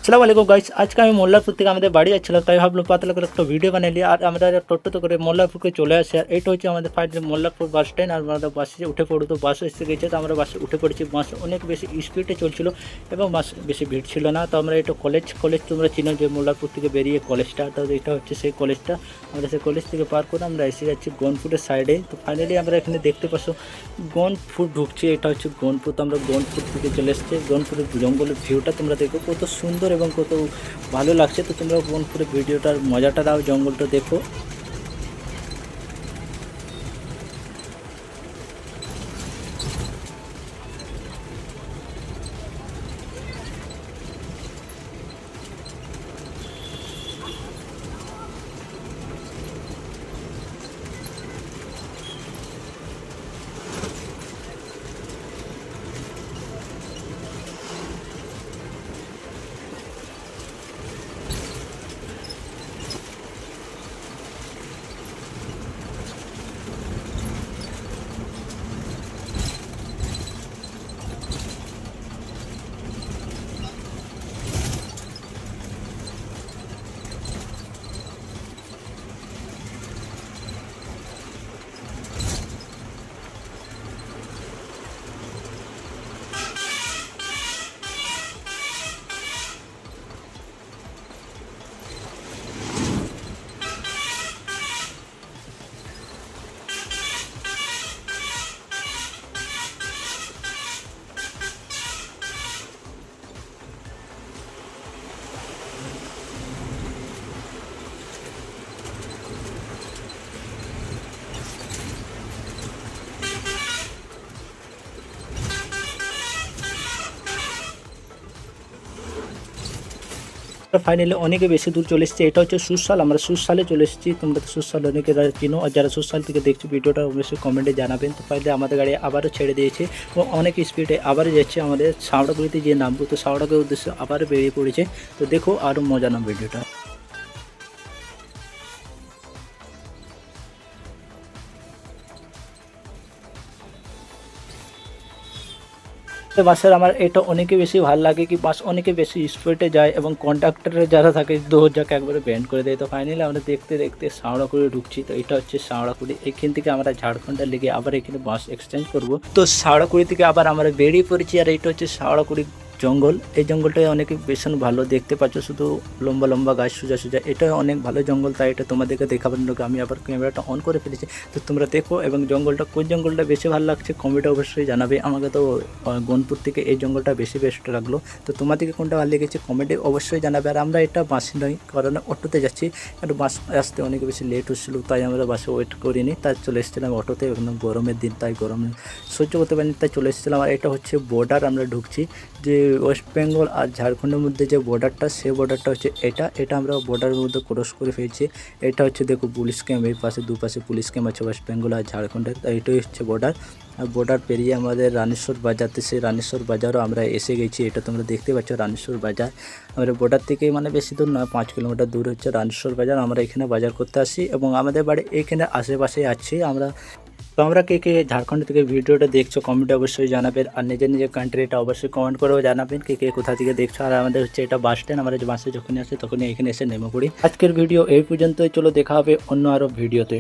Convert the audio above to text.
আসসালামু আলাইকুম গাইস, আজকে আমি মোল্লারপুর থেকে আমাদের বাড়ি যাচ্ছিলাম, তাই ভাবলাম পাতলা করে একটা ভিডিও বানিয়ে নিই। আর আমরা টোটোতে করে মোল্লারপুরকে চলে আসি। আর এইটা হচ্ছে আমাদের ফাইনালি মোল্লারপুর বাস স্ট্যান্ড। আর আমরা বাসে উঠে পড়ি, তো বাস এসে গেছে, তো আমরা বাসে উঠে পড়েছি। বাস অনেক বেশি স্পিডে চলছিল এবং বাস বেশি ভিড় ছিল না। তো আমরা এটা কলেজ তোমরা চিনো যে মোল্লারপুর থেকে বেরিয়ে কলেজটা, তো এটা হচ্ছে সেই কলেজটা। আমরা সেই কলেজ থেকে পার করে আমরা এসে যাচ্ছি গনপুরের সাইডে। তো ফাইনালি আমরা এখানে দেখতে পাচ্ছ গনপুর ঢুকছি, এটা হচ্ছে গনপুর। তো আমরা গনপুর থেকে চলে এসেছি। গনপুরের জঙ্গলের ভিউটা তোমরা দেখো কত সুন্দর এবং কত ভালো লাগছে। তো তোমরা গনপুরের ভিডিওটার মজাটা দাও, জঙ্গলটা দেখো। ফাইনালি অনেকে বেশি দূর চলে এসেছে, এটা হচ্ছে সুসাল। আমরা সুসালে চলে এসেছি। তোমরা তো সুসাল অনেকে চিনো, আর যারা সুসাল থেকে দেখছো ভিডিওটা অবশ্যই কমেন্টে জানাবেন। তো ফাইনালি আমাদের গাড়ি আবারও ছেড়ে দিয়েছে এবং অনেক স্পিডে আবারও যাচ্ছে। আমাদের সাউড়াগুড়িতে যে নামবো, তো সাউড়াগুড়ির উদ্দেশ্যে আবারও বেরিয়ে পড়েছে। তো দেখো আরও মজা নাও ভিডিওটা। বাসের আমার এটা অনেকে বেশি ভালো লাগে কি বাস অনেকে বেশি স্পিডে যায় এবং কন্ডাক্টরের যারা থাকে দৌড়টাকে একবারে ব্যান্ড করে দেয়। তো ফাইনালি আমরা দেখতে দেখতে সাউড়াকুড়ি ঢুকছি। তো এটা হচ্ছে সাউড়াকুড়ি। এখান থেকে আমরা ঝাড়খণ্ডের লেগে আবার এখানে বাস এক্সচেঞ্জ করবো। তো সাউড়াকুড়ি থেকে আবার আমরা বেরিয়ে পড়েছি। আর এটা হচ্ছে সাউড়াকুড়ি জঙ্গল। এই জঙ্গলটা অনেক ভীষণ ভালো, দেখতে পাচ্ছ শুধু লম্বা লম্বা গাছ, সোজা সোজা। এটা অনেক ভালো জঙ্গল, তাই এটা তোমাদেরকে দেখাবার জন্য আমি আবার ক্যামেরাটা অন করে ফেলেছি। তো তোমরা দেখো এবং জঙ্গলটা কোন জঙ্গলটা বেশি ভালো লাগছে কমেন্টে অবশ্যই জানাবে। আমাকে তো গনপুর থেকে এই জঙ্গলটা বেশি বেস্ট লাগলো। তো তোমাদেরকে কোনটা ভালো লেগেছে কমেন্টে অবশ্যই জানাবে। আর আমরা এটা বাসে নই, কারণ অটোতে যাচ্ছি, কারণ বাস আসতে অনেক বেশি লেট হচ্ছিলো, তাই আমরা বাসে ওয়েট করিনি, তাই চলে এসেছিলাম অটোতে। একদম গরমের দিন, তাই গরমে সহ্য করতে পারিনি, তাই চলে এসেছিলাম। আর এটা হচ্ছে বর্ডার, আমরা ঢুকছি যে ওয়েস্ট বেঙ্গল আর ঝাড়খণ্ডের মধ্যে যে বর্ডারটা, সেই বর্ডারটা হচ্ছে এটা আমরা বর্ডারের মধ্যে ক্রস করে ফেলছি। এটা হচ্ছে দেখো পুলিশ ক্যাম্প, এই পাশে দুপাশে পুলিশ ক্যাম্প আছে ওয়েস্ট বেঙ্গল আর ঝাড়খণ্ডের। এটাই হচ্ছে বর্ডার। আর বর্ডার পেরিয়ে আমাদের রানেশ্বর বাজারতে, সেই রানেশ্বর বাজারও আমরা এসে গেছি। এটা তোমরা দেখতে পাচ্ছ রানেশ্বর বাজার। আমরা বর্ডার থেকে মানে বেশি দূর নয়, 5 কিলোমিটার দূর হচ্ছে রানেশ্বর বাজার। আমরা এখানে বাজার করতে আসি এবং আমাদের বাড়ি এখানে আশেপাশে আছি আমরা। তো আমরা কে কে ঝাড়খণ্ড থেকে ভিডিওটা দেখছো কমেন্টে অবশ্যই জানাবেন। আর নিজের নিজের কান্ট্রিটা অবশ্যই কমেন্ট করেও জানাবেন কে কে কোথা থেকে দেখছো। আর আমাদের হচ্ছে এটা বাস স্ট্যান্ড। আমরা যে বাসে যখনই আসি তখনই এখানে এসে নেমে পড়ি। আজকের ভিডিও এই পর্যন্তই, চলো দেখা হবে অন্য আরও ভিডিওতে।